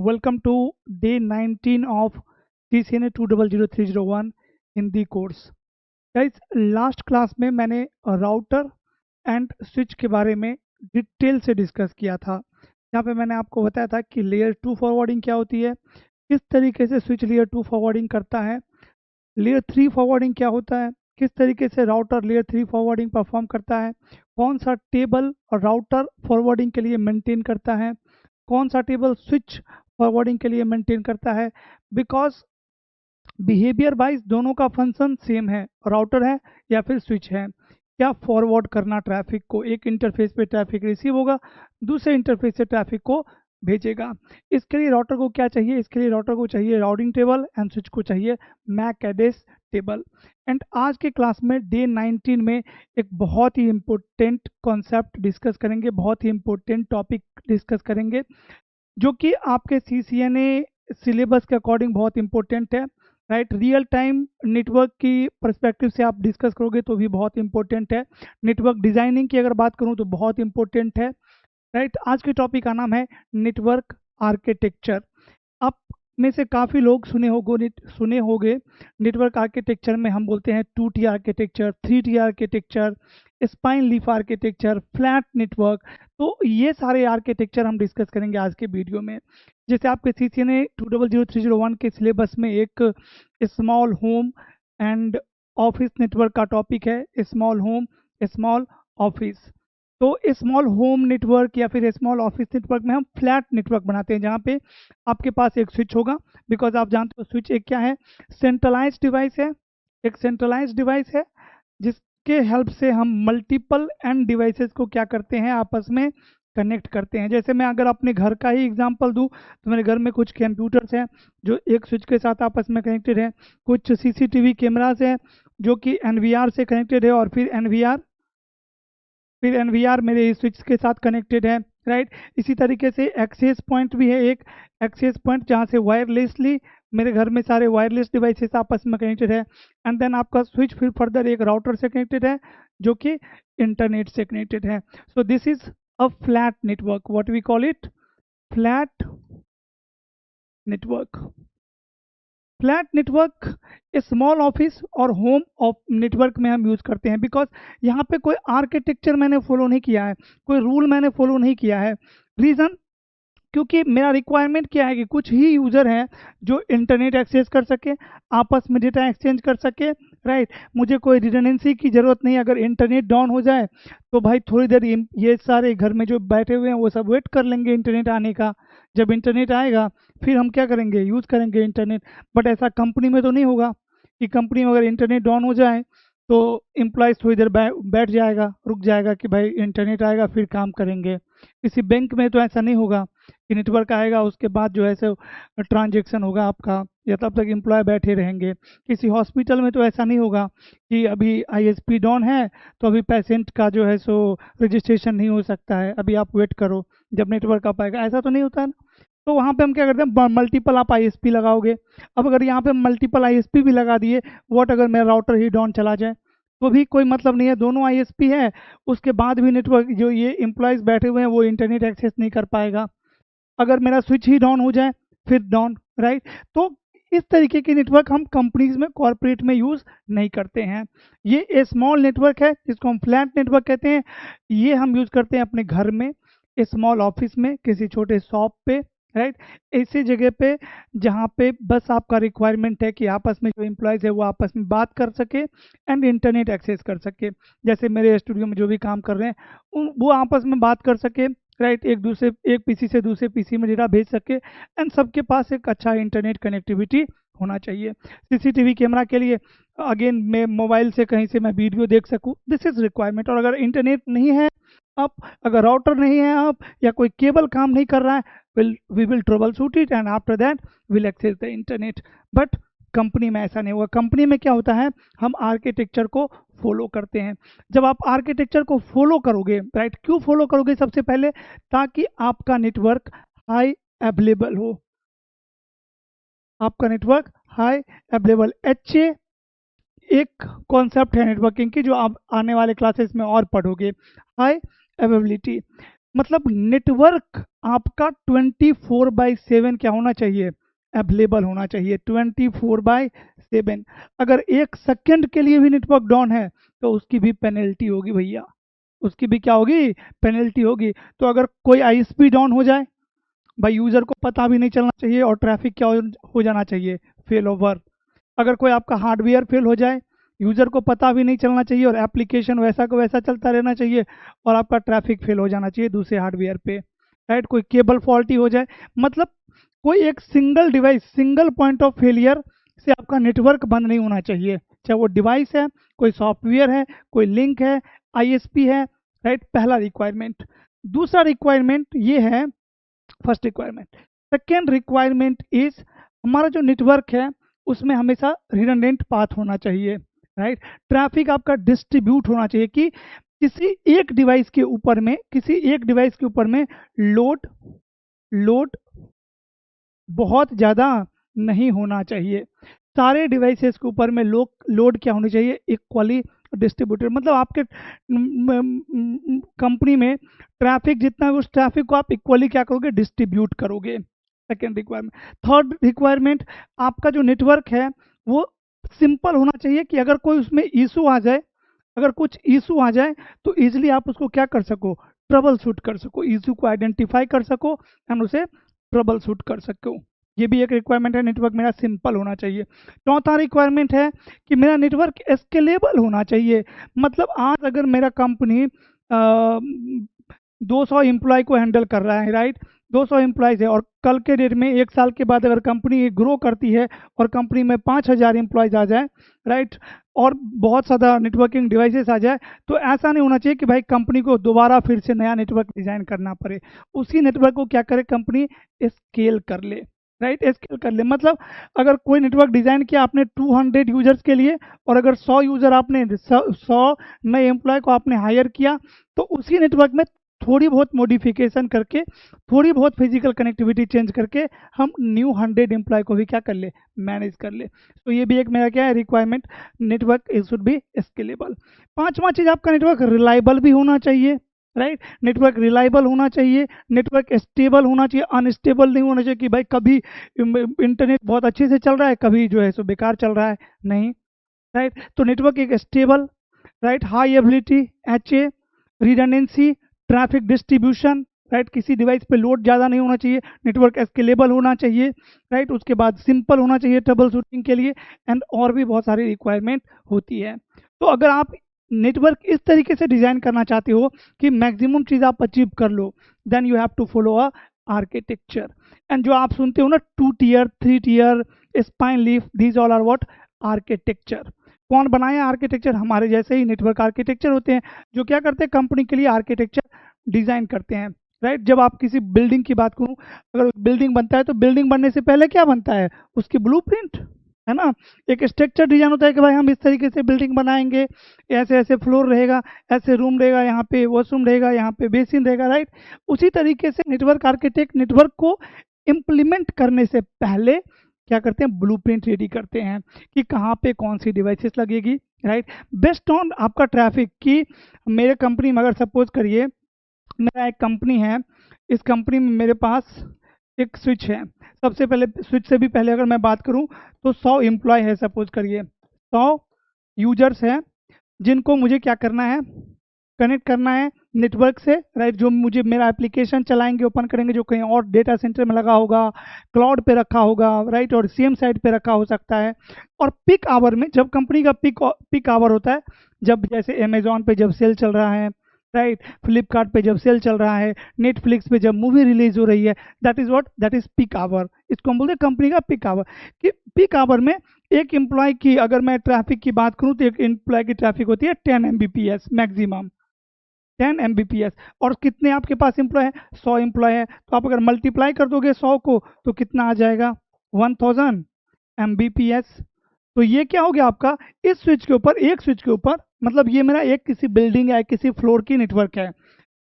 Welcome to day 19 of CCNA 200301 Hindi course. Guys, last class में मैंने router and switch के बारे में डिटेल से डिस्कस किया था। यहाँ पे मैंने आपको बताया था कि लेयर 2 फॉरवर्डिंग क्या होती है, किस तरीके से स्विच लेयर 2 फॉरवर्डिंग करता है, लेयर 3 फॉरवर्डिंग क्या होता है, किस तरीके से राउटर लेयर 3 फॉरवर्डिंग परफॉर्म करता है, कौन सा टेबल राउटर फॉरवर्डिंग के लिए मेंटेन करता है, कौन सा टेबल स्विच फॉरवर्डिंग के लिए मेंटेन करता है। बिकॉज बिहेवियर वाइज दोनों का फंक्शन सेम है, राउटर है या फिर स्विच है। क्या फॉरवर्ड करना ट्रैफिक को, एक इंटरफेस पे ट्रैफिक रिसीव होगा, दूसरे इंटरफेस से ट्रैफिक को भेजेगा। इसके लिए राउटर को क्या चाहिए, इसके लिए राउटर को चाहिए राउटिंग टेबल एंड स्विच को चाहिए मैक एड्रेस टेबल। एंड आज के क्लास में डे 19 में एक बहुत ही इम्पोर्टेंट कॉन्सेप्ट डिस्कस करेंगे, बहुत ही इम्पोर्टेंट टॉपिक डिस्कस करेंगे जो कि आपके CCNA सिलेबस के अकॉर्डिंग बहुत इंपॉर्टेंट है। राइट, रियल टाइम नेटवर्क की पर्सपेक्टिव से आप डिस्कस करोगे तो भी बहुत इंपॉर्टेंट है। नेटवर्क डिजाइनिंग की अगर बात करूं तो बहुत इंपॉर्टेंट है। राइट, आज के टॉपिक का नाम है नेटवर्क आर्किटेक्चर। आप में से काफ़ी लोग सुने होंगे नेटवर्क आर्किटेक्चर में हम बोलते हैं 2T architecture, 3T architecture, spine leaf architecture, flat network. तो ये सारे आर्किटेक्चर हम डिस्कस करेंगे आज के वीडियो में। जैसे आपके CCNA 200301 के सिलेबस में एक small home and office network का टॉपिक है, स्मॉल होम स्मॉल ऑफिस। तो स्मॉल होम नेटवर्क या फिर स्मॉल ऑफिस नेटवर्क में हम फ्लैट नेटवर्क बनाते हैं, जहाँ पे आपके पास एक स्विच होगा। बिकॉज आप जानते हो स्विच एक क्या है, सेंट्रलाइज डिवाइस है, एक सेंट्रलाइज डिवाइस है जिसके हेल्प से हम मल्टीपल एंड डिवाइसेस को क्या करते हैं, आपस में कनेक्ट करते हैं। जैसे मैं अगर अपने घर का ही एग्जांपल दूं तो मेरे घर में कुछ कंप्यूटर्स हैं जो एक स्विच के साथ आपस में कनेक्टेड है, कुछ CCTV कैमरास हैं जो कि NVR से कनेक्टेड है, और फिर NVR मेरे इस स्विच के साथ कनेक्टेड है। राइट, इसी तरीके से एक्सेस पॉइंट भी है, एक एक्सेस पॉइंट जहाँ से वायरलेसली मेरे घर में सारे वायरलेस डिवाइसेस आपस में कनेक्टेड है। एंड देन आपका स्विच फिर फर्दर एक राउटर से कनेक्टेड है जो कि इंटरनेट से कनेक्टेड है। So this is a flat network, what we call it, flat network. Flat network small office और होम ऑफ नेटवर्क में हम यूज़ करते हैं। बिकॉज यहाँ पे कोई आर्किटेक्चर मैंने फॉलो नहीं किया है, कोई रूल मैंने फॉलो नहीं किया है। रीज़न, क्योंकि मेरा रिक्वायरमेंट क्या है कि कुछ ही यूज़र हैं जो इंटरनेट एक्सेस कर सके, आपस में डेटा एक्सचेंज कर सके। राइट, मुझे कोई रिडंडेंसी की ज़रूरत नहीं। अगर इंटरनेट डाउन हो जाए तो भाई थोड़ी देर ये सारे घर में जो बैठे हुए हैं वो सब वेट कर लेंगे इंटरनेट आने का। जब इंटरनेट आएगा फिर हम क्या करेंगे, यूज़ करेंगे इंटरनेट। बट ऐसा कंपनी में तो नहीं होगा कि कंपनी में अगर इंटरनेट डाउन हो जाए तो एम्प्लॉयज़ थोड़ी देर बैठ जाएगा, रुक जाएगा कि भाई इंटरनेट आएगा फिर काम करेंगे। किसी बैंक में तो ऐसा नहीं होगा कि नेटवर्क आएगा उसके बाद जो है सो ट्रांजेक्शन होगा आपका, या तब तक एम्प्लॉय बैठे रहेंगे। किसी हॉस्पिटल में तो ऐसा नहीं होगा कि अभी ISP डाउन है तो अभी पेशेंट का जो है सो रजिस्ट्रेशन नहीं हो सकता है, अभी आप वेट करो जब नेटवर्क आ पाएगा, ऐसा तो नहीं होता है ना। तो वहाँ पे हम क्या करते हैं, मल्टीपल आप ISP लगाओगे। अब अगर यहाँ पे मल्टीपल ISP भी लगा दिए, व्हाट अगर मेरा राउटर ही डाउन चला जाए तो भी कोई मतलब नहीं है, दोनों ISP है, उसके बाद भी नेटवर्क जो ये एम्प्लॉयज़ बैठे हुए हैं वो इंटरनेट एक्सेस नहीं कर पाएगा। अगर मेरा स्विच ही डाउन हो जाए फिर डाउन। राइट, तो इस तरीके के नेटवर्क हम कंपनीज में, कॉरपोरेट में यूज़ नहीं करते हैं। ये स्मॉल नेटवर्क है जिसको हम फ्लैट नेटवर्क कहते हैं। ये हम यूज़ करते हैं अपने घर में, स्मॉल ऑफिस में, किसी छोटे शॉप पे। राइट, ऐसी जगह पे जहाँ पे बस आपका रिक्वायरमेंट है कि आपस में जो एम्प्लॉयज़ है वो आपस में बात कर सके एंड इंटरनेट एक्सेस कर सके। जैसे मेरे स्टूडियो में जो भी काम कर रहे हैं वो आपस में बात कर सके। राइट, एक PC से दूसरे PC में डेटा भेज सके एंड सबके पास एक अच्छा इंटरनेट कनेक्टिविटी होना चाहिए। CCTV कैमरा के लिए अगेन मैं मोबाइल से कहीं से मैं वीडियो देख सकूं, दिस इज रिक्वायरमेंट। और अगर इंटरनेट नहीं है आप, अगर राउटर नहीं है आप, या कोई केबल काम नहीं कर रहा है, we will troubleshoot it and after that will access the internet. But company में ऐसा नहीं होगा। कंपनी में क्या होता है, हम आर्किटेक्चर को फॉलो करते हैं। जब आप आर्किटेक्चर को फॉलो करोगे, राइट, क्यों फॉलो करोगे, सबसे पहले ताकि आपका नेटवर्क हाई अवेलेबल हो, आपका नेटवर्क हाई अवेलेबल। HA एक कॉन्सेप्ट है नेटवर्किंग की जो आप आने वाले क्लासेस में और पढ़ोगे, हाई अवेलेबिलिटी। मतलब नेटवर्क आपका 24/7 क्या होना चाहिए, अवेलेबल होना चाहिए 24/7। अगर 1 सेकंड के लिए भी नेटवर्क डाउन है तो उसकी भी पेनल्टी होगी भैया, उसकी भी क्या होगी, पेनल्टी होगी। तो अगर कोई आईएसपी डाउन हो जाए, भाई यूजर को पता भी नहीं चलना चाहिए और ट्रैफिक क्या हो जाना चाहिए, फेल ओवर। अगर कोई आपका हार्डवेयर फेल हो जाए, यूजर को पता भी नहीं चलना चाहिए और एप्लीकेशन वैसा को वैसा चलता रहना चाहिए और आपका ट्रैफिक फेल हो जाना चाहिए दूसरे हार्डवेयर पे, राइट। कोई केबल फॉल्टी हो जाए, मतलब कोई एक single device, single point of failure से आपका नेटवर्क बंद नहीं होना चाहिए, चाहे वो डिवाइस है, कोई सॉफ्टवेयर है, कोई लिंक है, आईएसपी है, राइट। पहला रिक्वायरमेंट। दूसरा रिक्वायरमेंट ये है, first requirement. Second requirement is, हमारा जो नेटवर्क है उसमें हमेशा रिडंडेंट पाथ होना चाहिए, राइट। ट्रैफिक आपका डिस्ट्रीब्यूट होना चाहिए कि किसी एक डिवाइस के ऊपर में, किसी एक डिवाइस के ऊपर में लोड लोड बहुत ज़्यादा नहीं होना चाहिए। सारे डिवाइसेस के ऊपर में लोड क्या होनी चाहिए, इक्वली डिस्ट्रीब्यूटेड। मतलब आपके कंपनी में ट्रैफिक जितना है उस ट्रैफिक को आप इक्वली क्या करोगे, डिस्ट्रीब्यूट करोगे। Second requirement. थर्ड रिक्वायरमेंट, आपका जो नेटवर्क है वो सिंपल होना चाहिए कि अगर कोई उसमें इशू आ जाए, अगर कुछ इशू आ जाए तो इजिली आप उसको क्या कर सको, ट्रबल शूट कर सको, इशू को आइडेंटिफाई कर सको एंड उसे ट्रबल शूट कर सको। ये भी एक रिक्वायरमेंट है, नेटवर्क मेरा सिंपल होना चाहिए। चौथा रिक्वायरमेंट है कि मेरा नेटवर्क स्केलेबल होना चाहिए। मतलब आज अगर मेरा कंपनी 200 एम्प्लॉय को हैंडल कर रहा है, राइट, 200 एम्प्लॉयज़ है, और कल के डेट में 1 साल के बाद अगर कंपनी ग्रो करती है और कंपनी में 5,000 एम्प्लॉयज़ आ जाए, राइट, और बहुत ज़्यादा नेटवर्किंग डिवाइसेस आ जाए, तो ऐसा नहीं होना चाहिए कि भाई कंपनी को दोबारा फिर से नया नेटवर्क डिज़ाइन करना पड़े। उसी नेटवर्क को क्या करे कंपनी, स्केल कर ले, राइट, स्केल कर ले। मतलब अगर कोई नेटवर्क डिज़ाइन किया आपने 200 यूजर्स के लिए, और अगर 100 यूज़र आपने 100 नए एम्प्लॉय को आपने हायर किया, तो उसी नेटवर्क में थोड़ी बहुत मॉडिफिकेशन करके, थोड़ी बहुत फिजिकल कनेक्टिविटी चेंज करके हम न्यू 100 एम्प्लॉय को भी क्या कर ले, मैनेज कर ले। तो ये भी एक मेरा क्या है requirement, network it should be scalable. पांचवा चीज, आपका नेटवर्क रिलायबल भी होना चाहिए, राइट। नेटवर्क रिलायबल होना चाहिए, नेटवर्क स्टेबल होना चाहिए, अनस्टेबल नहीं होना चाहिए कि भाई कभी इंटरनेट बहुत अच्छे से चल रहा है, कभी जो है सो बेकार चल रहा है, नहीं, राइट। तो नेटवर्क एक stable, right, high ability, HA, redundancy, traffic distribution, right, किसी डिवाइस पे लोड ज़्यादा नहीं होना चाहिए, नेटवर्क स्केलेबल होना चाहिए, राइट। उसके बाद सिंपल होना चाहिए ट्रबल शूटिंग के लिए, एंड और भी बहुत सारी रिक्वायरमेंट होती है। तो अगर आप नेटवर्क इस तरीके से डिज़ाइन करना चाहते हो कि मैक्सिमम चीज़ आप अचीव कर लो, then you have to follow a architecture. And जो आप सुनते हो ना 2 tier 3 tier spine leaf, these all are what, architecture. कौन बनाया आर्किटेक्चर, हमारे जैसे ही नेटवर्क आर्किटेक्चर होते हैं जो क्या करते हैं, कंपनी के लिए आर्किटेक्चर डिजाइन करते हैं, राइट। जब आप किसी बिल्डिंग की बात करूं, अगर बिल्डिंग बनता है तो बिल्डिंग बनने से पहले क्या बनता है, उसकी ब्लूप्रिंट, है ना। एक स्ट्रक्चर डिजाइन होता है कि भाई हम इस तरीके से बिल्डिंग बनाएंगे, ऐसे ऐसे फ्लोर रहेगा, ऐसे रूम रहेगा, यहाँ पे वॉशरूम रहेगा, यहाँ पे बेसिन रहेगा, राइट। उसी तरीके से नेटवर्क आर्किटेक्ट नेटवर्क को इम्प्लीमेंट करने से पहले क्या करते हैं, ब्लूप्रिंट रेडी करते हैं कि कहाँ पे कौन सी डिवाइसेस लगेगी, राइट, बेस्ड ऑन आपका ट्रैफिक। कि मेरे कंपनी में अगर सपोज करिए मेरा एक कंपनी है, इस कंपनी में मेरे पास एक स्विच है। सबसे पहले स्विच से भी पहले अगर मैं बात करूं तो 100 एम्प्लॉय है, सपोज करिए 100 यूजर्स हैं जिनको मुझे क्या करना है, कनेक्ट करना है नेटवर्क से, राइट। जो मुझे मेरा एप्लीकेशन चलाएंगे, ओपन करेंगे, जो कहीं और डेटा सेंटर में लगा होगा, क्लाउड पे रखा होगा, राइट, और सेम साइट पे रखा हो सकता है। और पिक आवर में, जब कंपनी का पिक आवर होता है, जब जैसे अमेजोन पे जब सेल चल रहा है, राइट, फ्लिपकार्ट पे जब सेल चल रहा है, नेटफ्लिक्स पे जब मूवी रिलीज हो रही है, that is what, that is peak hour. इसको हम बोलते हैं कंपनी का पिक आवर। कि पिक आवर में एक एम्प्लॉय की, अगर मैं ट्रैफिक की बात करूं तो एक एम्प्लॉय की ट्रैफिक होती है 10 Mbps मैक्सिमम, 10 Mbps। और कितने आपके पास एम्प्लॉय है, 100 एम्प्लॉय है, तो आप अगर मल्टीप्लाई कर दोगे 100 को तो कितना आ जाएगा, 1000 Mbps। तो ये क्या हो गया आपका, इस स्विच के ऊपर, एक स्विच के ऊपर, मतलब ये मेरा एक किसी बिल्डिंग या किसी फ्लोर की नेटवर्क है,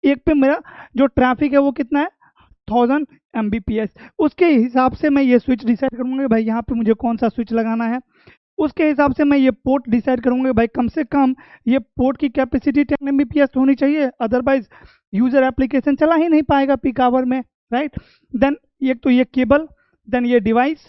एक पे मेरा जो ट्रैफिक है वो कितना है, 1000 Mbps। उसके हिसाब से मैं ये स्विच डिसाइड करूंगा कि भाई यहाँ पे मुझे कौन सा स्विच लगाना है। उसके हिसाब से मैं ये पोर्ट डिसाइड करूंगा कि भाई कम से कम ये पोर्ट की कैपेसिटी 10 Mbps होनी चाहिए, अदरवाइज यूजर एप्लीकेशन चला ही नहीं पाएगा पीक आवर में, राइट। देन एक तो ये केबल, देन ये डिवाइस,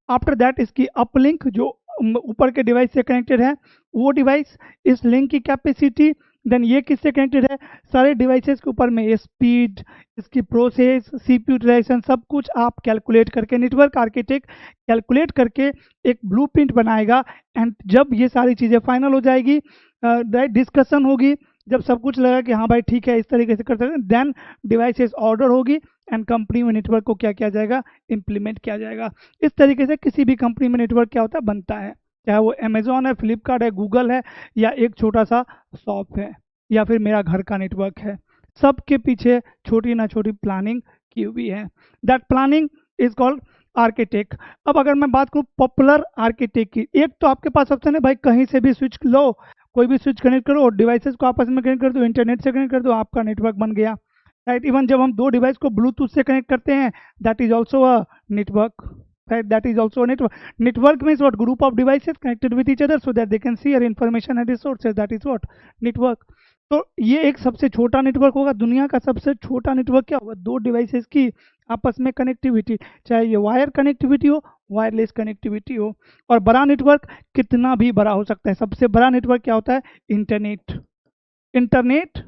आफ्टर दैट इसकी अपलिंक जो ऊपर के डिवाइस से कनेक्टेड है वो डिवाइस, इस लिंक की कैपेसिटी, देन ये किससे कनेक्टेड है, सारे डिवाइसेस के ऊपर में स्पीड, इसकी प्रोसेस, सीपीयू यूटिलाइजेशन, सब कुछ आप कैलकुलेट करके, नेटवर्क आर्किटेक्ट कैलकुलेट करके एक ब्लूप्रिंट बनाएगा। एंड जब ये सारी चीज़ें फाइनल हो जाएगी, राइट, डिस्कशन होगी, जब सब कुछ लगा कि हाँ भाई ठीक है इस तरीके से कर सकते हैं, देन डिवाइसेस ऑर्डर होगी एंड कंपनी में नेटवर्क को क्या किया जाएगा, इम्प्लीमेंट किया जाएगा। इस तरीके से किसी भी कंपनी में नेटवर्क क्या होता है, बनता है, चाहे वो अमेजोन है, फ्लिपकार्ट है, गूगल है, या एक छोटा सा शॉप है, या फिर मेरा घर का नेटवर्क है, सबके पीछे छोटी ना छोटी प्लानिंग की हुई है। That planning is called architect. अब अगर मैं बात करूँ पॉपुलर आर्किटेक्ट की, एक तो आपके पास ऑप्शन है भाई कहीं से भी स्विच लो, कोई भी स्विच कनेक्ट करो, डिवाइसेस को आपस में कनेक्ट कर दो, इंटरनेट से कनेक्ट कर दो, आपका नेटवर्क बन गया, राइट। इवन जब हम दो डिवाइस को ब्लूटूथ से कनेक्ट करते हैं, that is also a network, right, that is also a network means what, group of devices connected with each other so that they can share information and resources, that is what network। तो ये एक सबसे छोटा network होगा, दुनिया का सबसे छोटा नेटवर्क क्या होगा, दो डिवाइसेस की आपस में कनेक्टिविटी, चाहे ये वायर कनेक्टिविटी हो, वायरलेस कनेक्टिविटी हो। और बड़ा नेटवर्क कितना भी बड़ा हो सकता है, सबसे बड़ा नेटवर्क क्या होता है, internet. Internet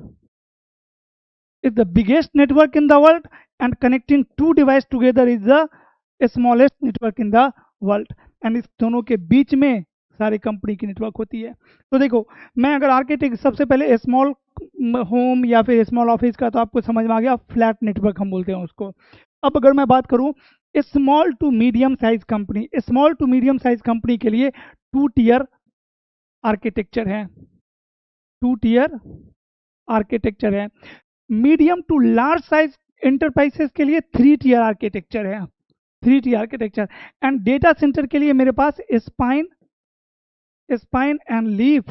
is the biggest network in the world and connecting two devices together is the smallest network in the world. And इस दोनों के बीच में सारी कंपनी की नेटवर्क होती है। तो देखो, मैं अगर आर्किटेक्ट, सबसे पहले स्मॉल होम या फिर स्मॉल ऑफिस का तो आपको समझ में आ गया, फ्लैट नेटवर्क हम बोलते हैं उसको। अब अगर मैं बात करूं small to medium size company, small to medium size company के लिए 2 टियर आर्किटेक्चर है, 2 टियर आर्किटेक्चर है। Medium to large size enterprises के लिए 3 टियर आर्किटेक्चर है, 3 T architecture. And data centre के लिए मेरे पास स्पाइन एंड लीफ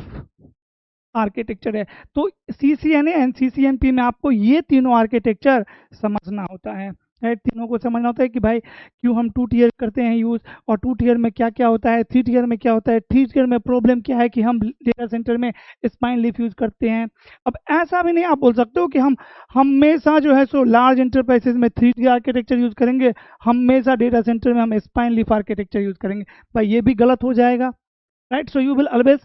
आर्किटेक्चर है। तो CCNA एंड CCNP में आपको ये तीनों आर्किटेक्चर समझना होता है, तीनों को समझना होता है कि भाई क्यों हम 2 टियर करते हैं यूज, और 2 टियर में क्या क्या होता है, 3 टियर में क्या होता है, 3 टियर में प्रॉब्लम क्या है कि हम डेटा सेंटर में स्पाइन लीफ यूज करते हैं। अब ऐसा भी नहीं आप बोल सकते हो कि हम हमेशा जो है सो लार्ज एंटरप्राइजेस में 3 टियर आर्किटेक्चर यूज करेंगे, हमेशा डेटा सेंटर में हम स्पाइन लीफ आर्किटेक्चर यूज करेंगे, भाई ये भी गलत हो जाएगा, right. So you will always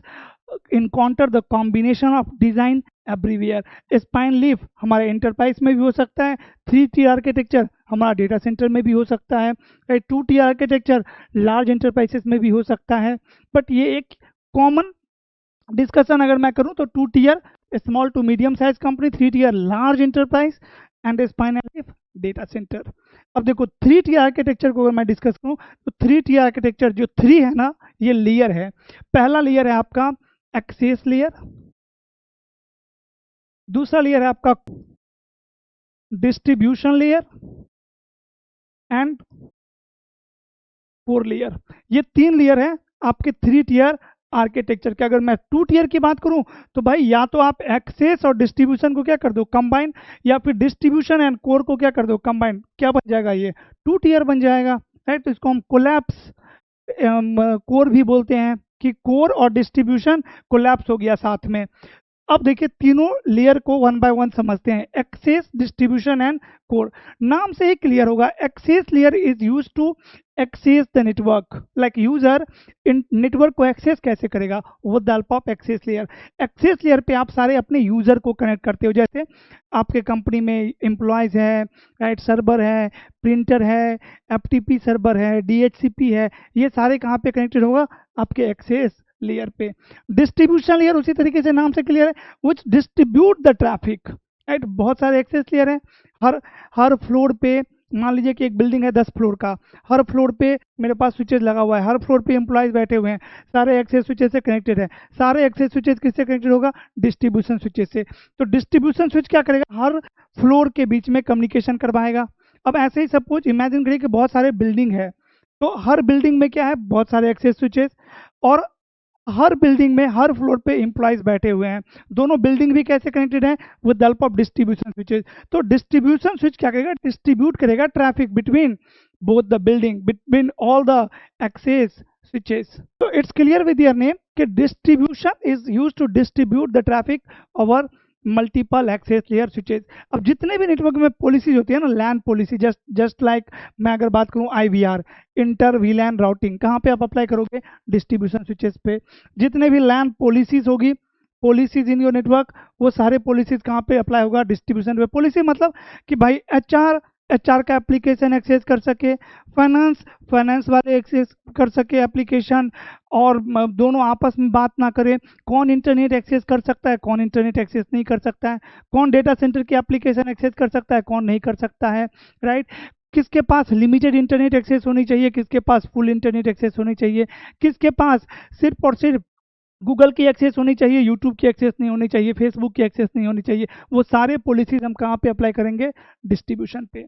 encounter the combination of design everywhere। Spine leaf हमारे एंटरप्राइज में भी हो सकता है, 3 टियर आर्किटेक्चर हमारा डेटा सेंटर में भी हो सकता है, 2 टियर आर्किटेक्चर लार्ज एंटरप्राइजेस में भी हो सकता है। बट ये एक कॉमन डिस्कशन अगर मैं करूं तो 2 tier small to medium size company, 3 tier large enterprise and spine leaf data centre. अब देखो 3 टियर आर्किटेक्चर को अगर मैं डिस्कस करूं तो 3 टियर आर्किटेक्चर जो 3 है ना, ये लेयर है। पहला लेयर है आपका एक्सेस लेयर, दूसरा लेयर है आपका distribution layer and core layer. ये 3 लेयर है आपके 3 टियर आर्किटेक्चर के। अगर मैं 2 टियर की बात करूं तो भाई या तो आप एक्सेस और डिस्ट्रीब्यूशन को क्या कर दो, कंबाइन, या फिर डिस्ट्रीब्यूशन एंड कोर को क्या कर दो, कंबाइन। क्या बन जाएगा, ये 2 टियर बन जाएगा, राइट। तो इसको हम कोलैप्स कोर भी बोलते हैं कि कोर और डिस्ट्रीब्यूशन कोलैप्स हो गया साथ में। अब देखिए तीनों लेयर को 1 बाय 1 समझते हैं, एक्सेस, डिस्ट्रीब्यूशन एंड कोर। नाम से ही क्लियर होगा, access layer is use to access the network, like user in network को एक्सेस कैसे करेगा, with the help of access layer. Access layer पे आप सारे अपने यूजर को कनेक्ट करते हो, जैसे आपके कंपनी में एम्प्लॉयज है, राइट, सर्वर है, प्रिंटर है, FTP सर्वर है, DHCP है, ये सारे कहाँ पे कनेक्टेड होगा, आपके एक्सेस लेयर पे। डिस्ट्रीब्यूशन लेयर उसी तरीके से नाम से क्लियर है, which distribute the traffic, right. बहुत सारे एक्सेस लेयर हैं, हर फ्लोर पे मान लीजिए कि एक बिल्डिंग है 10 फ्लोर का, हर फ्लोर पे मेरे पास स्विचेस लगा हुआ है, हर फ्लोर पे एम्प्लॉयज बैठे हुए हैं, सारे एक्सेस स्विचेस से कनेक्टेड है। सारे एक्सेस स्विचेस किससे कनेक्टेड होगा, डिस्ट्रीब्यूशन स्विचेस से। तो डिस्ट्रीब्यूशन स्विच क्या करेगा, हर फ्लोर के बीच में कम्युनिकेशन करवाएगा। अब ऐसे ही सपोज इमेजिन करिए कि बहुत सारे बिल्डिंग है, तो हर बिल्डिंग में क्या है, बहुत सारे एक्सेस स्विचेस, और हर बिल्डिंग में हर फ्लोर पे एम्प्लॉयज बैठे हुए हैं। दोनों बिल्डिंग भी कैसे कनेक्टेड है, with the help of distribution switches. तो डिस्ट्रीब्यूशन स्विच क्या करेगा, डिस्ट्रीब्यूट करेगा traffic between both the building, between all the access switches. So it's clear with your name कि distribution is used to distribute the traffic over multiple access layer switches. अब जितने भी network में policies होती है ना, लैन policy, just like मैं अगर बात करूं IVR, इंटर वीलैन राउटिंग, कहाँ पे आप अप्लाई करोगे? डिस्ट्रीब्यूशन स्विचेस पे. जितने भी लैन पॉलिसीज होगी, पॉलिसीज इन योर नेटवर्क, वो सारे पॉलिसीज कहाँ पे अप्लाई होगा? डिस्ट्रीब्यूशन पे. पॉलिसी मतलब कि भाई एचआर का एप्लीकेशन एक्सेस कर सके, फाइनेंस वाले एक्सेस कर सके एप्लीकेशन, और दोनों आपस में बात ना करें. कौन इंटरनेट एक्सेस कर सकता है, कौन इंटरनेट एक्सेस नहीं कर सकता है, कौन डेटा सेंटर की एप्लीकेशन एक्सेस कर सकता है, कौन नहीं कर सकता है, राइट? किसके पास लिमिटेड इंटरनेट एक्सेस होनी चाहिए, किसके पास फुल इंटरनेट एक्सेस होनी चाहिए, किसके पास सिर्फ और सिर्फ गूगल की एक्सेस होनी चाहिए, यूट्यूब की एक्सेस नहीं होनी चाहिए, फेसबुक की एक्सेस नहीं होनी चाहिए. वो सारे पॉलिसीज हम कहाँ पे अप्लाई करेंगे? डिस्ट्रीब्यूशन पे.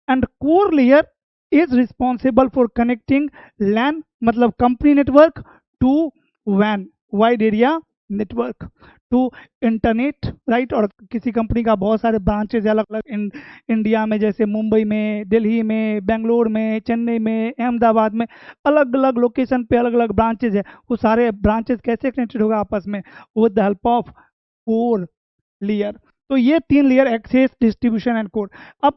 And core layer is responsible for connecting LAN मतलब कंपनी नेटवर्क टू वैन wide area network to internet, right? और किसी कंपनी का बहुत सारे ब्रांचेज अलग अलग इंडिया में, जैसे मुंबई में, दिल्ली में, बेंगलोर में, चेन्नई में, अहमदाबाद में, अलग अलग लोकेशन पे अलग अलग ब्रांचेज है. वो सारे ब्रांचेज कैसे कनेक्टेड होगा आपस में? With the help of core layer. तो ये 3 layer, access, distribution and core. अब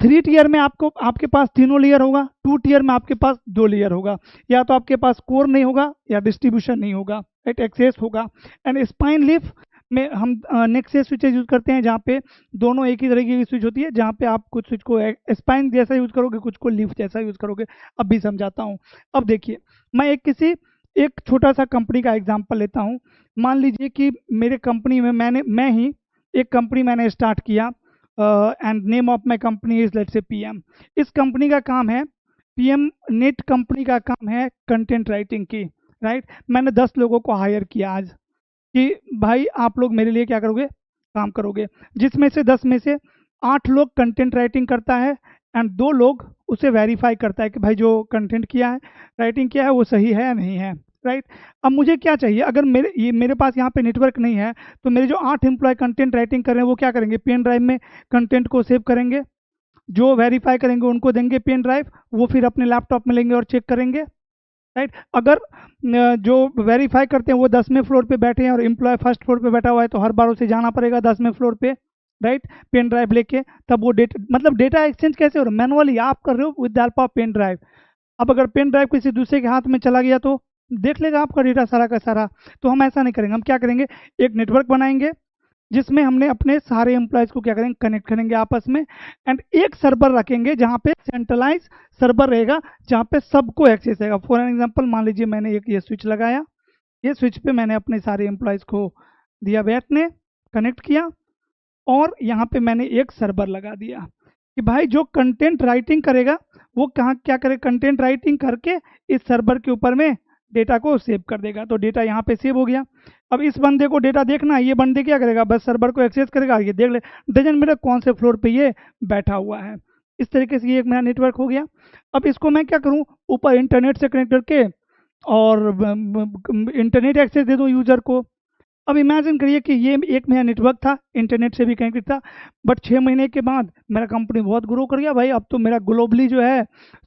3 टियर में आपके पास तीनों लेयर होगा, 2 टियर में आपके पास 2 लेयर होगा. या तो आपके पास कोर नहीं होगा या डिस्ट्रीब्यूशन नहीं होगा, राइट? एक्सेस होगा. एंड स्पाइन लीफ में हम नेक्सेस स्विचेज यूज करते हैं, जहाँ पे दोनों एक ही तरीके की स्विच होती है, जहाँ पे आप कुछ स्विच को स्पाइन जैसा यूज करोगे, कुछ को लीफ जैसा यूज करोगे. अब भी समझाता हूँ. अब देखिए, मैं एक छोटा सा कंपनी का एग्जांपल लेता हूँ. मान लीजिए कि मेरे कंपनी में मैं ही एक कंपनी मैंने स्टार्ट किया, and name of my company is let's say PM. इस कंपनी का काम है, PM नेट कंपनी का काम है कंटेंट राइटिंग की, राइट? मैंने 10 लोगों को हायर किया आज कि भाई आप लोग मेरे लिए क्या करोगे? काम करोगे. जिसमें से 10 में से 8 लोग कंटेंट राइटिंग करता है, एंड 2 लोग उसे वेरीफाई करता है कि भाई जो कंटेंट किया है, राइटिंग किया है, वो सही है या नहीं है, राइट? अब मुझे क्या चाहिए? अगर मेरे पास यहाँ पे नेटवर्क नहीं है, तो मेरे जो 8 एम्प्लॉय कंटेंट राइटिंग कर रहे हैं, वो क्या करेंगे? पेन ड्राइव में कंटेंट को सेव करेंगे, जो वेरीफाई करेंगे उनको देंगे पेन ड्राइव, वो फिर अपने लैपटॉप में लेंगे और चेक करेंगे, राइट? अगर जो वेरीफाई करते हैं वो 10वें फ्लोर पे बैठे हैं और एम्प्लॉय फर्स्ट फ्लोर पे बैठा हुआ है, तो हर बार उसे जाना पड़ेगा 10वें फ्लोर पे, राइट? पेन ड्राइव लेके. तब वो डेटा एक्सचेंज कैसे हो रहा है? मैनुअली आप कर रहे हो with the help of pen drive. अब अगर पेन ड्राइव किसी दूसरे के हाथ में चला गया तो देख लेगा आपका डेटा सारा का सारा. तो हम ऐसा नहीं करेंगे. हम क्या करेंगे? एक नेटवर्क बनाएंगे जिसमें हमने अपने सारे एम्प्लॉयज को क्या करेंगे? कनेक्ट करेंगे आपस में, एंड एक सर्वर रखेंगे जहाँ पे सेंट्रलाइज सर्वर रहेगा, जहाँ पे सबको एक्सेस रहेगा. फॉर एन एग्जांपल, मान लीजिए मैंने एक ये स्विच लगाया, ये स्विच पे मैंने अपने सारे एम्प्लॉयज को दिया बैठने, कनेक्ट किया, और यहाँ पे मैंने एक सर्वर लगा दिया कि भाई जो कंटेंट राइटिंग करेगा वो कहाँ क्या करे? कंटेंट राइटिंग करके इस सर्वर के ऊपर में डेटा को सेव कर देगा. तो डेटा यहाँ पे सेव हो गया. अब इस बंदे को डेटा देखना है, ये बंदे क्या करेगा? बस सर्वर को एक्सेस करेगा, ये देख ले डजन मेरा कौन से फ्लोर पे ये बैठा हुआ है. इस तरीके से ये एक मेरा नेटवर्क हो गया. अब इसको मैं क्या करूँ? ऊपर इंटरनेट से कनेक्ट करके और इंटरनेट एक्सेस दे दूँ यूजर को. अब इमेजिन करिए कि ये एक मेरा नेटवर्क था, इंटरनेट से भी कनेक्टेड था, बट 6 महीने के बाद मेरा कंपनी बहुत ग्रो कर गया भाई. अब तो मेरा ग्लोबली जो है,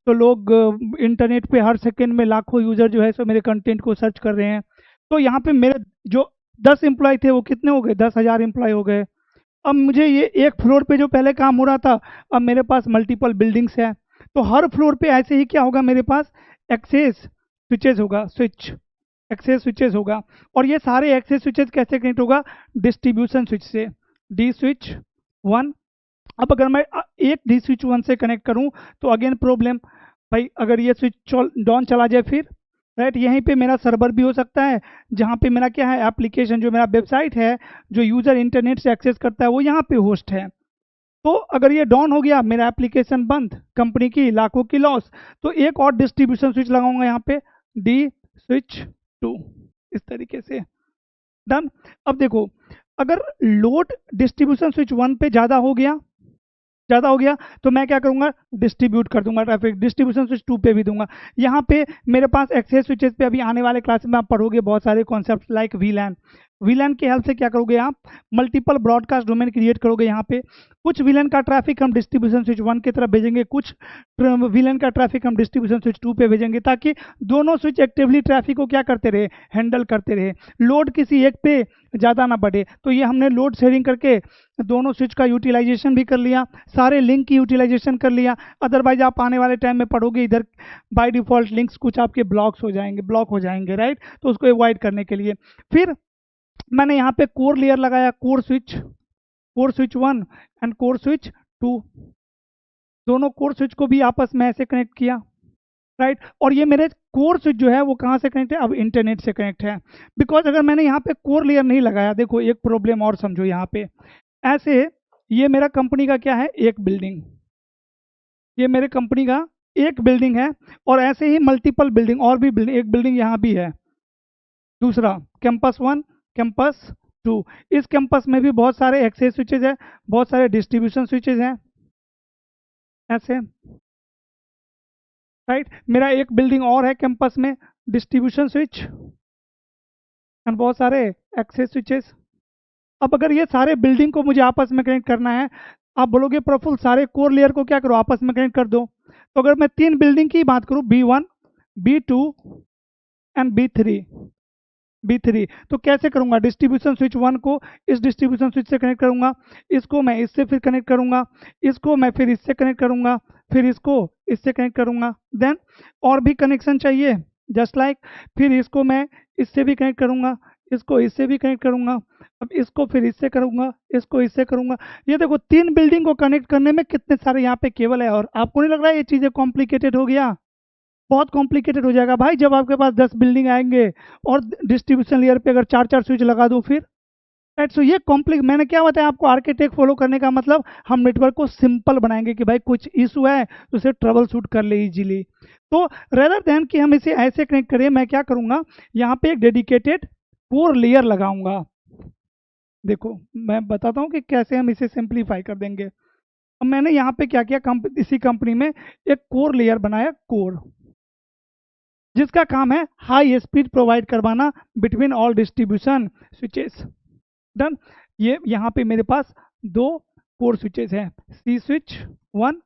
तो लोग इंटरनेट पे हर सेकंड में लाखों यूजर जो है सो मेरे कंटेंट को सर्च कर रहे हैं. तो यहाँ पे मेरे जो 10 एम्प्लॉय थे वो कितने हो गए? 10,000 एम्प्लॉय हो गए. अब मुझे ये एक फ्लोर पे जो पहले काम हो रहा था, अब मेरे पास मल्टीपल बिल्डिंग्स है. तो हर फ्लोर पे ऐसे ही क्या होगा? मेरे पास एक्सेस स्विचेज होगा, एक्सेस स्विचेस होगा. और ये सारे एक्सेस स्विचेस कैसे कनेक्ट होगा? डिस्ट्रीब्यूशन स्विच से. D switch 1. अब अगर मैं एक डी स्विच 1 से कनेक्ट करूं तो अगेन प्रॉब्लम. भाई अगर ये स्विच डाउन चला जाए फिर, राइट? यहीं पे मेरा सर्वर भी हो सकता है, जहाँ पे मेरा क्या है? एप्लीकेशन, जो मेरा वेबसाइट है, जो यूजर इंटरनेट से एक्सेस करता है, वो यहाँ पे होस्ट है. तो अगर ये डाउन हो गया, मेरा एप्लीकेशन बंद, कंपनी की लाखों की लॉस. तो एक और डिस्ट्रीब्यूशन स्विच लगाऊंगा यहाँ पे, डी स्विच 2. इस तरीके से डन. अब देखो, अगर लोड डिस्ट्रीब्यूशन स्विच 1 पे ज़्यादा हो गया तो मैं क्या करूंगा? डिस्ट्रीब्यूट कर दूंगा ट्रैफिक, डिस्ट्रीब्यूशन स्विच 2 पे भी दूंगा. यहाँ पे मेरे पास एक्सेस स्विचेस पे अभी आने वाले क्लास में आप पढ़ोगे बहुत सारे कॉन्सेप्ट लाइक वीलैन. VLAN की हेल्प से क्या करोगे आप, मल्टीपल ब्रॉडकास्ट डोमेन क्रिएट करोगे। यहाँ पे कुछ VLAN का ट्रैफिक हम डिस्ट्रीब्यूशन स्विच 1 की तरफ भेजेंगे, कुछ VLAN का ट्रैफिक हम डिस्ट्रीब्यूशन स्विच 2 पे भेजेंगे, ताकि दोनों स्विच एक्टिवली ट्रैफिक को क्या करते रहे, हैंडल करते रहे, लोड किसी एक पे ज़्यादा ना बढ़े। तो ये हमने लोड शेयरिंग करके दोनों स्विच का यूटिलाइजेशन भी कर लिया, सारे लिंक की यूटिलाइजेशन कर लिया। अदरवाइज आप आने वाले टाइम में पढ़ोगे इधर बाय डिफॉल्ट लिंक्स कुछ आपके ब्लॉक हो जाएंगे, राइट। तो उसको अवॉइड करने के लिए फिर मैंने यहाँ पे कोर लेयर लगाया, core switch 1 and core switch 2, दोनों कोर स्विच को भी आपस में ऐसे कनेक्ट किया, राइट। और ये मेरे कोर स्विच जो है वो कहाँ से कनेक्ट है, अब इंटरनेट से कनेक्ट है। बिकॉज अगर मैंने यहाँ पे कोर लेयर नहीं लगाया, देखो एक प्रॉब्लम और समझो यहाँ पे, ऐसे ये मेरा कंपनी का क्या है, एक बिल्डिंग, ये मेरे कंपनी का एक बिल्डिंग है, और ऐसे ही मल्टीपल बिल्डिंग, और भी बिल्डिंग, एक बिल्डिंग यहाँ भी है, दूसरा कैंपस 1, कैंपस 2। इस कैंपस में भी बहुत सारे एक्सेस स्विचेज है, बहुत सारे डिस्ट्रीब्यूशन स्विचेज हैं, ऐसे, राइट। मेरा एक बिल्डिंग और है कैंपस में, डिस्ट्रीब्यूशन स्विच एंड बहुत सारे एक्सेस स्विचेस। अब अगर ये सारे बिल्डिंग को मुझे आपस में कनेक्ट करना है, आप बोलोगे प्रफुल सारे कोर लेयर को क्या करो, आपस में कनेक्ट कर दो। तो अगर मैं 3 बिल्डिंग की बात करूं, B1, B2 एंड B3, तो कैसे करूंगा, डिस्ट्रीब्यूशन स्विच 1 को इस डिस्ट्रीब्यूशन स्विच से कनेक्ट करूंगा, इसको मैं इससे फिर कनेक्ट करूंगा, इसको मैं फिर इससे कनेक्ट करूंगा, फिर इसको इससे कनेक्ट करूंगा, देन और भी कनेक्शन चाहिए जस्ट लाइक, फिर इसको मैं इससे भी कनेक्ट करूंगा, इसको इससे भी कनेक्ट करूंगा, अब इसको फिर इससे करूंगा, इसको इससे करूंगा। ये देखो 3 बिल्डिंग को कनेक्ट करने में कितने सारे यहाँ पे केबल है, और आपको नहीं लग रहा है ये चीज़ें कॉम्प्लिकेटेड हो गया, बहुत कॉम्प्लिकेटेड हो जाएगा भाई जब आपके पास 10 बिल्डिंग आएंगे, और डिस्ट्रीब्यूशन लेयर पे अगर 4 4 स्विच लगा दूं फिर, राइट। सो ये कॉम्प्लिक, मैंने क्या बताया आपको, आर्किटेक्ट फॉलो करने का मतलब हम नेटवर्क को सिंपल बनाएंगे कि भाई कुछ इशू है तो उसे ट्रबल शूट कर ले इजीली। तो रेदर देन कि हम इसे ऐसे कनेक्ट करें, मैं क्या करूंगा, यहाँ पे एक डेडिकेटेड कोर लेयर लगाऊंगा। देखो मैं बताता हूँ कि कैसे हम इसे सिंप्लीफाई कर देंगे। अब मैंने यहाँ पे क्या किया, इसी कंपनी में एक कोर लेयर बनाया, कोर, जिसका काम है हाई स्पीड प्रोवाइड करवाना between all distribution switches, done. ये यहाँ पे मेरे पास 2 कोर स्विचेस हैं, C switch 1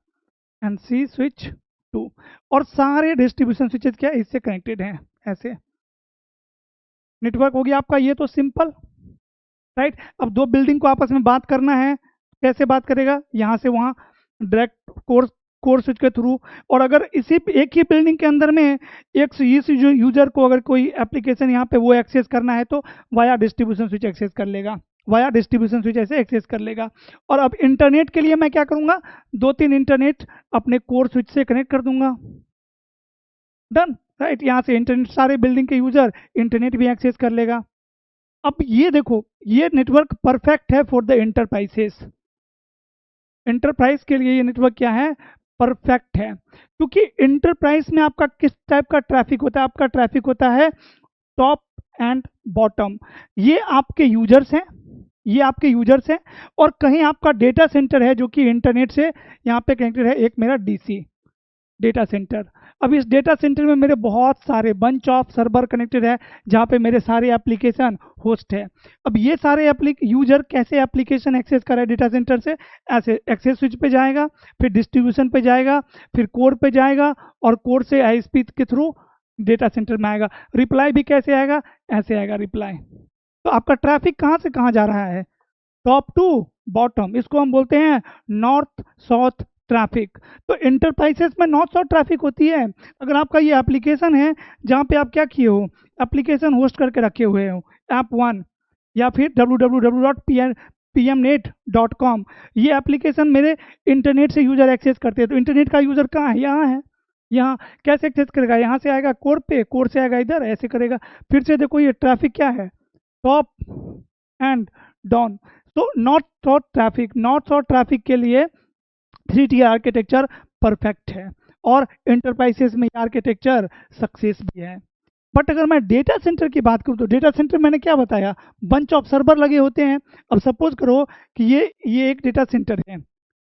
and C switch 2, और सारे डिस्ट्रीब्यूशन स्विचेस क्या इससे कनेक्टेड हैं, ऐसे नेटवर्क हो गया आपका, ये तो सिंपल, राइट। अब 2 बिल्डिंग को आपस में बात करना है, कैसे बात करेगा, यहाँ से वहाँ डायरेक्ट कोर स्विच के थ्रू। और अगर इसी एक ही बिल्डिंग के अंदर में एक इस यूजर को अगर कोई एप्लीकेशन यहाँ पे वो एक्सेस करना है, तो वाया डिस्ट्रीब्यूशन स्विच एक्सेस कर लेगा, वाया डिस्ट्रीब्यूशन स्विच ऐसे एक्सेस कर लेगा। और अब इंटरनेट के लिए मैं क्या करूँगा, 2 3 इंटरनेट अपने कोर स्विच से कनेक्ट कर दूंगा, डन, राइट। यहाँ से इंटरनेट, सारे बिल्डिंग के यूजर इंटरनेट भी एक्सेस कर लेगा। अब ये देखो, ये नेटवर्क परफेक्ट है फॉर द इंटरप्राइजेस, इंटरप्राइज के लिए ये नेटवर्क क्या है, परफेक्ट है। क्योंकि इंटरप्राइज में आपका किस टाइप का ट्रैफिक होता है, आपका ट्रैफिक होता है टॉप एंड बॉटम, ये आपके यूजर्स हैं, ये आपके यूजर्स हैं, और कहीं आपका डेटा सेंटर है जो कि इंटरनेट से यहाँ पे कनेक्टेड है, एक मेरा डीसी डेटा सेंटर। अब इस डेटा सेंटर में मेरे बहुत सारे बंच ऑफ सर्वर कनेक्टेड है, जहाँ पे मेरे सारे एप्लीकेशन होस्ट है। अब ये सारे यूजर कैसे एप्लीकेशन एक्सेस कर रहे हैं डेटा सेंटर से, ऐसे एक्सेस स्विच पे जाएगा, फिर डिस्ट्रीब्यूशन पे जाएगा, फिर कोर पे जाएगा, और कोर से आईएसपी के थ्रू डेटा सेंटर में आएगा। रिप्लाई भी कैसे आएगा, ऐसे आएगा रिप्लाई। तो आपका ट्रैफिक कहाँ से कहाँ जा रहा है, टॉप टू बॉटम, इसको हम बोलते हैं नॉर्थ साउथ ट्रैफिक। तो इंटरप्राइजेस में नॉर्थ साउथ ट्रैफिक होती है। अगर आपका ये एप्लीकेशन है जहाँ पे आप क्या किए हो, एप्लीकेशन होस्ट करके रखे हुए हो, ऐप1 या फिर www.pmnet.com, ये एप्लीकेशन मेरे इंटरनेट से यूजर एक्सेस करते हैं। तो इंटरनेट का यूजर कहाँ है, यहाँ है, यहाँ कैसे एक्सेस करेगा, यहाँ से आएगा कोर पे, कोर से आएगा इधर, ऐसे करेगा। फिर से देखो ये ट्रैफिक क्या है, टॉप एंड डाउन। तो नॉर्थ साउथ ट्रैफिक के लिए 3 tier आर्किटेक्चर परफेक्ट है, और इंटरप्राइजेस में आर्किटेक्चर सक्सेस भी है। बट अगर मैं डेटा सेंटर की बात करूं, तो डेटा सेंटर मैंने क्या बताया, बंच ऑफ सर्वर लगे होते हैं। अब सपोज करो कि ये एक डेटा सेंटर है,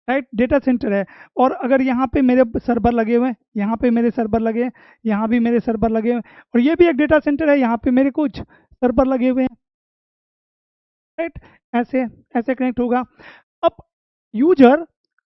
राइट, डेटा सेंटर है, और अगर यहाँ पे मेरे सर्वर लगे हुए हैं, यहाँ पे मेरे सर्वर लगे हैं, यहाँ भी मेरे सर्वर लगे हुए हैं, और ये भी एक डेटा सेंटर है, यहाँ पे मेरे कुछ सर्वर लगे हुए हैं। राइट, ऐसे ऐसे कनेक्ट होगा। अब यूजर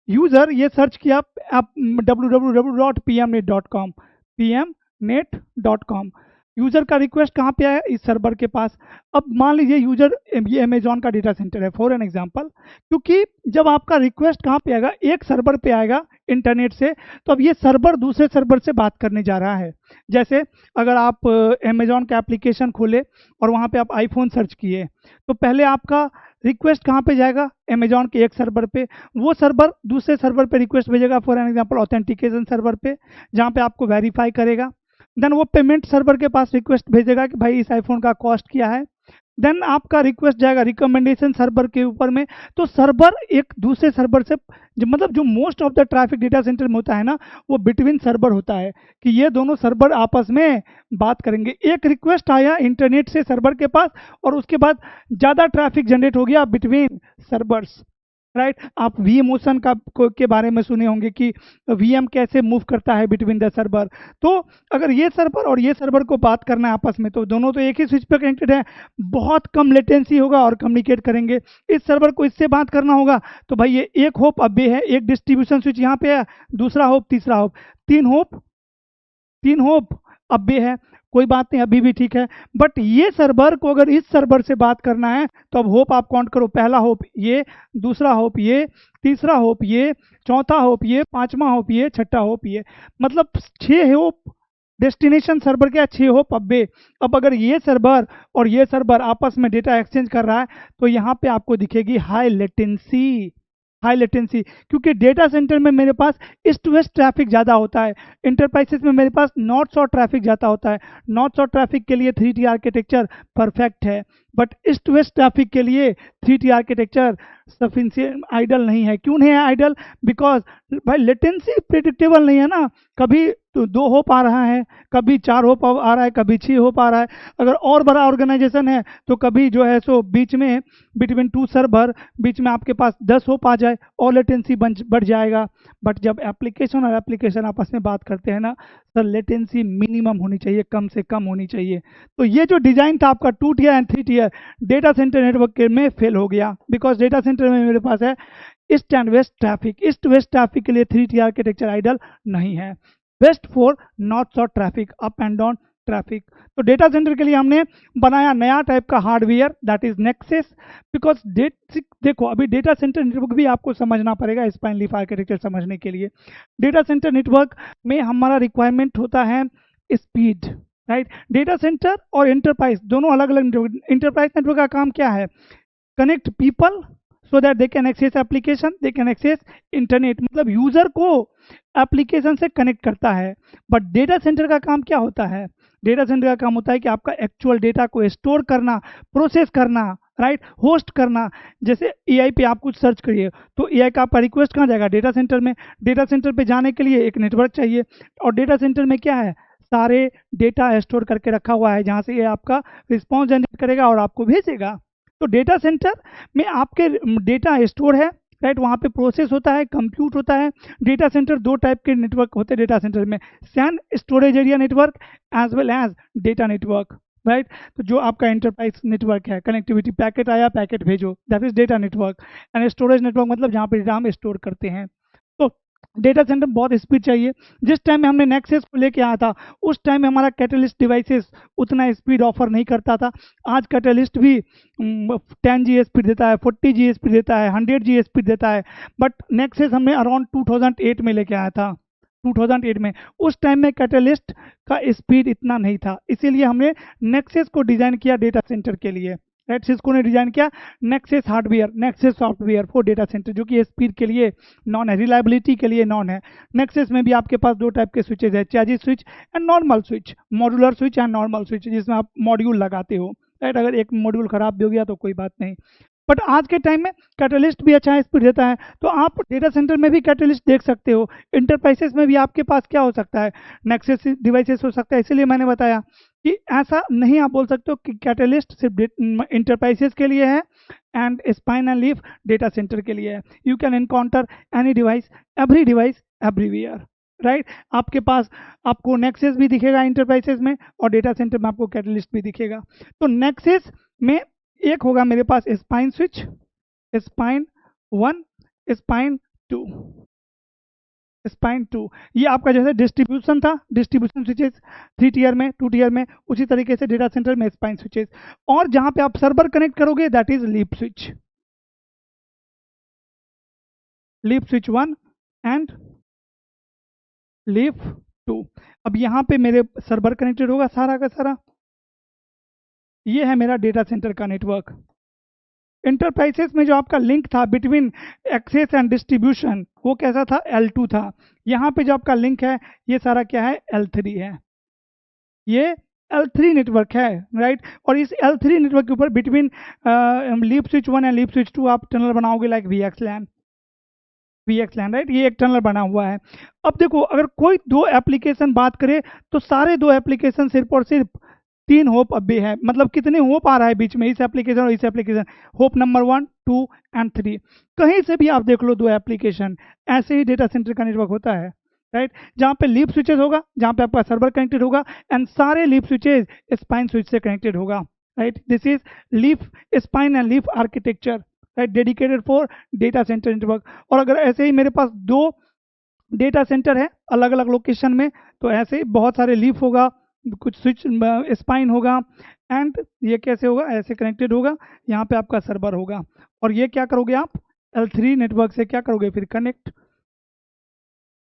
यूजर ये सर्च किया आप www.pmnet.com, pmnet.com, यूजर का रिक्वेस्ट कहाँ पे आया, इस सर्वर के पास। अब मान लीजिए यूजर, ये अमेजॉन का डेटा सेंटर है फॉर एन एग्जांपल, क्योंकि जब आपका रिक्वेस्ट कहाँ पे आएगा, एक सर्वर पे आएगा इंटरनेट से, तो अब ये सर्वर दूसरे सर्वर से बात करने जा रहा है। जैसे अगर आप अमेजॉन का एप्लीकेशन खोले और वहाँ पे आप आईफोन सर्च किए, तो पहले आपका रिक्वेस्ट कहाँ पे जाएगा, अमेजॉन के एक सर्वर पे, वो सर्वर दूसरे सर्वर पे रिक्वेस्ट भेजेगा for an example authentication server पे, जहाँ पे आपको वेरीफाई करेगा। देन वो पेमेंट सर्वर के पास रिक्वेस्ट भेजेगा कि भाई इस आईफोन का कॉस्ट क्या है। देन आपका रिक्वेस्ट जाएगा रिकमेंडेशन सर्वर के ऊपर में। तो सर्वर एक दूसरे सर्वर से, मतलब जो most of the traffic data centre में होता है ना, वो बिटवीन सर्वर होता है, कि ये दोनों सर्वर आपस में बात करेंगे। एक रिक्वेस्ट आया इंटरनेट से सर्वर के पास, और उसके बाद ज़्यादा ट्रैफिक जनरेट हो गया बिटवीन सर्वर्स, राइट। आप वी मोशन के बारे में सुने होंगे कि वीएम कैसे मूव करता है बिटवीन द सर्वर। तो अगर ये सर्वर और ये सर्वर को बात करना है आपस में, तो दोनों तो एक ही स्विच पे कनेक्टेड है, बहुत कम लेटेंसी होगा और कम्युनिकेट करेंगे। इस सर्वर को इससे बात करना होगा, तो भाई ये एक होप अब है, एक डिस्ट्रीब्यूशन स्विच यहाँ पे है, दूसरा होप, तीसरा होप, तीन होप अब भी है, कोई बात नहीं, अभी भी ठीक है। बट ये सर्वर को अगर इस सर्वर से बात करना है, तो अब होप आप काउंट करो, पहला होप ये, दूसरा होप ये, तीसरा होप ये, चौथा होप ये, पांचवा होप ये, छठा होप ये, मतलब 6 होप डेस्टिनेशन सर्वर के, 6 होप अब्बे। अब अगर ये सर्वर और ये सर्वर आपस में डेटा एक्सचेंज कर रहा है, तो यहाँ पे आपको दिखेगी हाई लेटेंसी, हाई लेटेंसी, क्योंकि डेटा सेंटर में मेरे पास ईस्ट वेस्ट ट्रैफिक ज़्यादा होता है, इंटरप्राइजेस में मेरे पास नॉर्थ साउथ ट्रैफिक ज़्यादा होता है। नॉर्थ साउथ ट्रैफिक के लिए 3T आर्किटेक्चर परफेक्ट है, बट ईस्ट वेस्ट ट्रैफिक के लिए 3T आर्किटेक्चर सफिशिएंट आइडल नहीं है। क्यों नहीं है आइडल? बिकॉज भाई लेटेंसी प्रिडिक्टेबल नहीं है ना, कभी तो 2 होप आ रहा है, कभी 4 होप आ रहा है, कभी 6 होप आ रहा है। अगर और बड़ा ऑर्गेनाइजेशन है, तो कभी जो है सो बीच में बिटवीन 2 सर्वर, बीच में आपके पास 10 होप आ जाए और लेटेंसी बढ़ जाएगा। बट जब एप्लीकेशन और एप्लीकेशन आपस में बात करते हैं ना सर, लेटेंसी मिनिमम होनी चाहिए, कम से कम होनी चाहिए। तो ये जो डिजाइन था आपका 2 tier and 3 tier data centre network में फेल हो गया, बिकॉज डेटा सेंटर में मेरे पास है east and west traffic. East west traffic के लिए 3T आर्किटेक्चर आइडल नहीं है, best for north south traffic, up and down traffic. तो डेटा सेंटर के लिए हमने बनाया नया टाइप का hardware, that is Nexus. Because देखो अभी डेटा सेंटर नेटवर्क भी आपको समझना पड़ेगा स्पाइन लीफ आर्किटेक्चर समझने के लिए। डेटा सेंटर नेटवर्क में हमारा रिक्वायरमेंट होता है स्पीड, राइट। डेटा सेंटर और एंटरप्राइज दोनों अलग अलग नेटवर्क। इंटरप्राइज नेटवर्क का काम क्या है? Connect people so that they can access application, they can access internet, मतलब यूजर को एप्लीकेशन से कनेक्ट करता है। बट डेटा सेंटर का काम क्या होता है? डेटा सेंटर का काम होता है कि आपका एक्चुअल डेटा को स्टोर करना, प्रोसेस करना, राइट, होस्ट करना। जैसे एआई पे आप कुछ सर्च करिए, तो एआई का आपका रिक्वेस्ट कहाँ जाएगा? डेटा सेंटर में। डेटा सेंटर पे जाने के लिए एक नेटवर्क चाहिए, और डेटा सेंटर में क्या है? सारे डेटा स्टोर करके रखा हुआ है, जहाँ से ये आपका रिस्पॉन्स जनरेट करेगा और आपको भेजेगा। तो डेटा सेंटर में आपके डेटा स्टोर है, राइट, वहाँ पे प्रोसेस होता है, कंप्यूट होता है। डेटा सेंटर 2 टाइप के नेटवर्क होते हैं डेटा सेंटर में, SAN storage area network as well as data network, right. तो जो आपका एंटरप्राइज नेटवर्क है, कनेक्टिविटी, पैकेट आया पैकेट भेजो, that is data network. And storage network मतलब जहाँ पे डेटा हम स्टोर करते हैं। तो डेटा सेंटर में बहुत स्पीड चाहिए। जिस टाइम में हमने नेक्सस को लेके आया था, उस टाइम में हमारा कैटलिस्ट डिवाइसेस उतना स्पीड ऑफर नहीं करता था। आज कैटलिस्ट भी 10G स्पीड देता है, 40G स्पीड देता है, 100G स्पीड देता है। बट नेक्सस हमने अराउंड 2008 में लेके आया था, 2008 में। उस टाइम में कैटलिस्ट का स्पीड इतना नहीं था, इसीलिए हमने नेक्सस को डिजाइन किया डेटा सेंटर के लिए, राइट। सिस्को ने डिजाइन किया nexus hardware, nexus software for data centre, जो कि स्पीड के लिए नॉन है, रिलायबिलिटी के लिए नॉन है। नेक्सस में भी आपके पास 2 टाइप के स्विचेज है, chassis switch and normal switch, modular switch and normal switch, जिसमें आप मॉड्यूल लगाते हो, राइट। अगर एक मॉड्यूल खराब भी हो गया तो कोई बात नहीं। बट आज के टाइम में कैटलिस्ट भी अच्छा स्पीड देता है, तो आप डेटा सेंटर में भी कैटलिस्ट देख सकते हो। इंटरप्राइजेस में भी आपके पास क्या हो सकता है? नेक्सस डिवाइसेस हो सकता है। इसीलिए मैंने बताया कि ऐसा नहीं आप बोल सकते हो कि कैटलिस्ट सिर्फ इंटरप्राइजेस के लिए है and spine and leaf data centre के लिए है। You can encounter any device everywhere, right. आपके पास आपको नेक्सस भी दिखेगा इंटरप्राइजेस में, और डेटा सेंटर में आपको कैटलिस्ट भी दिखेगा। तो नेक्सस में एक होगा मेरे पास spine switch, spine 1, spine 2, spine 2। ये आपका जैसे डिस्ट्रीब्यूशन था, डिस्ट्रीब्यूशन स्विचेस 3 टीयर में, 2 टीयर में, उसी तरीके से डेटा सेंटर में स्पाइन स्विचेस। और जहां पे आप सर्वर कनेक्ट करोगे that is leaf switch, leaf switch 1 and leaf 2। अब यहाँ पे मेरे सर्वर कनेक्टेड होगा सारा का सारा। ये है मेरा डेटा सेंटर का नेटवर्क। इंटरप्राइजेस में जो आपका लिंक था बिटवीन एक्सेस एंड डिस्ट्रीब्यूशन वो कैसा था, L2 था। यहाँ पे जो आपका लिंक है ये सारा क्या है, L3 है। ये L3 नेटवर्क है, राइट। और इस L3 नेटवर्क के ऊपर between leaf switch 1 and leaf switch 2 आप टनल बनाओगे लाइक VXLAN, राइट। ये एक टनल बना हुआ है। अब देखो अगर कोई दो एप्लीकेशन बात करे तो सारे दो एप्लीकेशन सिर्फ और सिर्फ 3 होप अब भी है। मतलब कितने होप आ रहा है बीच में, इस एप्लीकेशन और इस एप्लीकेशन, होप नंबर 1, 2 एंड 3। कहीं से भी आप देख लो दो एप्लीकेशन, ऐसे ही डेटा सेंटर का नेटवर्क होता है, राइट। जहाँ पे लीफ स्विचेज होगा, जहाँ पे आपका सर्वर कनेक्टेड होगा एंड सारे लीफ स्विचेज स्पाइन स्विच से कनेक्टेड होगा, right. This is leaf spine and leaf architecture, right, dedicated for data centre network. और अगर ऐसे ही मेरे पास दो डेटा सेंटर है अलग अलग लोकेशन में, तो ऐसे ही बहुत सारे लीफ होगा, कुछ स्विच स्पाइन होगा एंड ये कैसे होगा, ऐसे कनेक्टेड होगा। यहाँ पे आपका सर्वर होगा और ये क्या करोगे आप, L3 नेटवर्क से क्या करोगे फिर कनेक्ट।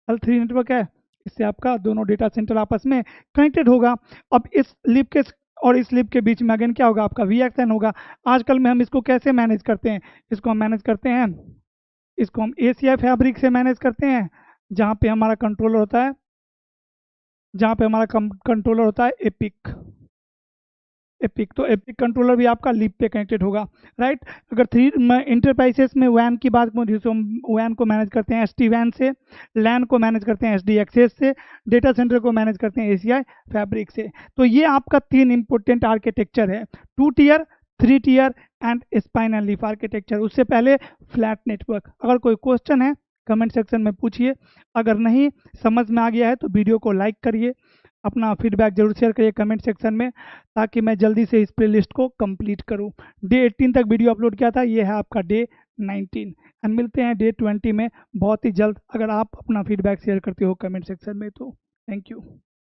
L3 नेटवर्क है, इससे आपका दोनों डेटा सेंटर आपस में कनेक्टेड होगा। अब इस लीफ के और इस लीफ के बीच में अगेन क्या होगा, आपका VXLAN होगा। आजकल में हम इसको कैसे मैनेज करते हैं, इसको हम मैनेज करते हैं, इसको हम ACI फैब्रिक से मैनेज करते हैं, जहाँ पे हमारा कंट्रोलर होता है, जहाँ पे हमारा कंट्रोलर होता है एपिक। तो एपिक कंट्रोलर भी आपका लीप पे कनेक्टेड होगा, राइट। अगर थ्री इंटरप्राइजेस में वैन की बात करूँ, जिसको हम वैन को मैनेज करते हैं SD वैन से, लैन को मैनेज करते हैं SD एक्सेस से, डेटा सेंटर को मैनेज करते हैं ACI फैब्रिक से। तो ये आपका 3 इंपॉर्टेंट आर्किटेक्चर है, 2 tier, 3 tier and spine and leaf architecture. उससे पहले फ्लैट नेटवर्क। अगर कोई क्वेश्चन है कमेंट सेक्शन में पूछिए, अगर नहीं समझ में आ गया है तो वीडियो को लाइक करिए, अपना फीडबैक जरूर शेयर करिए कमेंट सेक्शन में, ताकि मैं जल्दी से इस प्लेलिस्ट को कंप्लीट करूं। डे 18 तक वीडियो अपलोड किया था, ये है आपका डे 19 एंड मिलते हैं डे 20 में बहुत ही जल्द, अगर आप अपना फीडबैक शेयर करते हो कमेंट सेक्शन में तो। Thank you.